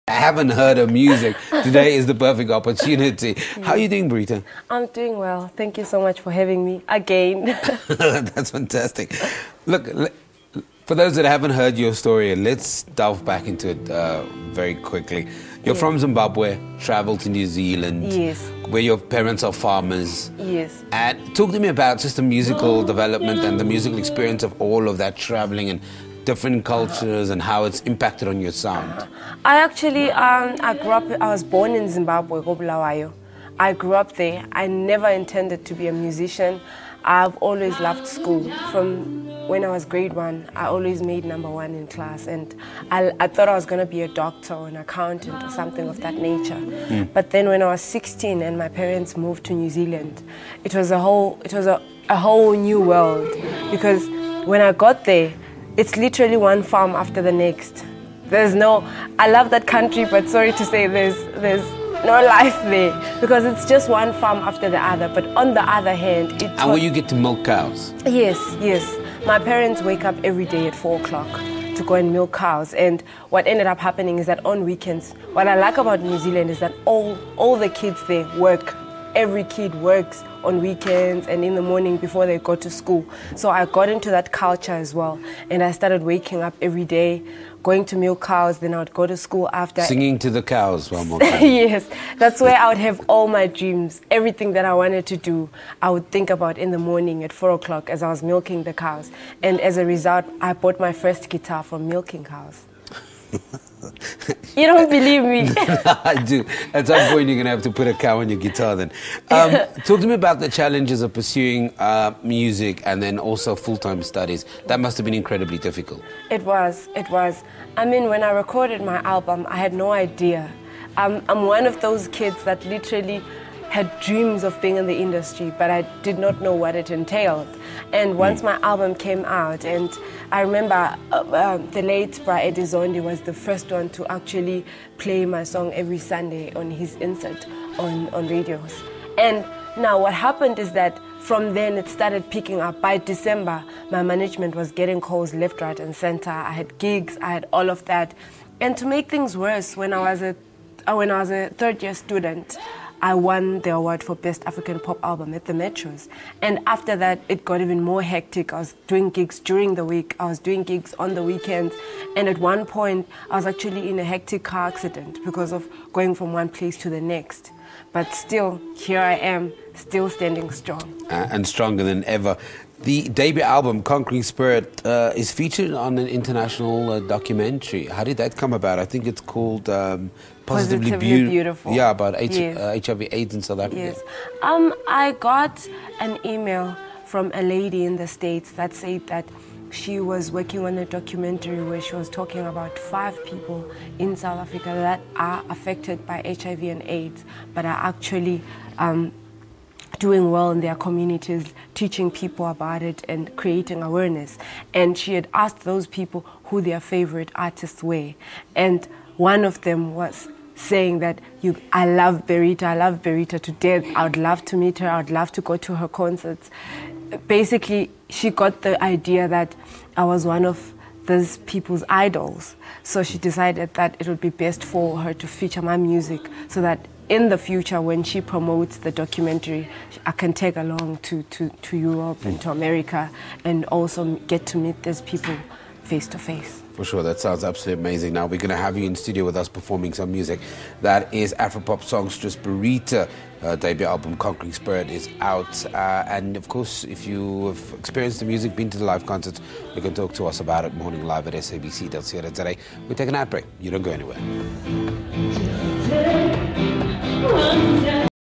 I haven't heard her music. Today is the perfect opportunity. How are you doing, Berita? I'm doing well. Thank you so much for having me again. That's fantastic. Look, for those that haven't heard your story, let's delve back into it very quickly. You're from Zimbabwe, traveled to New Zealand, Yes. where your parents are farmers. Yes. And talk to me about just the musical development and the musical experience of all of that traveling and different cultures and how it's impacted on your sound. I actually, I was born in Zimbabwe, Bulawayo. I grew up there. I never intended to be a musician. I've always loved school. From when I was grade 1, I always made #1 in class, and I thought I was going to be a doctor or an accountant or something of that nature. But then when I was 16 and my parents moved to New Zealand, it was a whole new world, because when I got there, it's literally one farm after the next. I love that country, but sorry to say there's no life there, because it's just one farm after the other. But on the other hand, And where you get to milk cows? Yes. My parents wake up every day at 4 o'clock to go and milk cows. And what ended up happening is that on weekends, what I like about New Zealand is that all the kids there work. Every kid works on weekends and in the morning before they go to school. So I got into that culture as well. And I started waking up every day, going to milk cows, then I would go to school after. Singing to the cows one more time. Yes, that's where I would have all my dreams. Everything that I wanted to do, I would think about in the morning at 4 o'clock as I was milking the cows. And as a result, I bought my first guitar from milking cows. You don't believe me? I do. At some point, you're going to have to put a cow on your guitar then. Talk to me about the challenges of pursuing music and then also full-time studies. That must have been incredibly difficult. It was. I mean, when I recorded my album, I had no idea. I'm one of those kids that literally had dreams of being in the industry, but I did not know what it entailed. And once my album came out, and I remember the late Bra Eddie Zondi was the first one to actually play my song every Sunday on his insert on radios. And now what happened is that from then it started picking up. By December, my management was getting calls left, right, and center. I had gigs, I had all of that. And to make things worse, when I was a third-year student, I won the award for Best African Pop Album at the Metros. And after that, it got even more hectic. I was doing gigs during the week. I was doing gigs on the weekends. And at one point, I was actually in a hectic car accident because of going from one place to the next. But still, here I am, still standing strong. And stronger than ever. The debut album, Conquering Spirit, is featured on an international documentary. How did that come about? I think it's called Positively Beautiful. Yeah, about HIV/AIDS in South Africa. Yes. I got an email from a lady in the States that said that she was working on a documentary where she was talking about 5 people in South Africa that are affected by HIV and AIDS, but are actually doing well in their communities, teaching people about it and creating awareness. And she had asked those people who their favorite artists were. And one of them was saying that I love Berita to death. I would love to meet her. I would love to go to her concerts. Basically, she got the idea that I was one of those people's idols. So she decided that it would be best for her to feature my music so that in the future, when she promotes the documentary, I can take along to Europe and to America and also get to meet these people face to face. For sure, that sounds absolutely amazing. Now we're going to have you in studio with us performing some music. That is Afro Pop songstress Berita. Debut album Conquering Spirit is out. And of course, if you have experienced the music, been to the live concerts, you can talk to us about it morning live at SABC.co.za. We'll take an ad break. You don't go anywhere.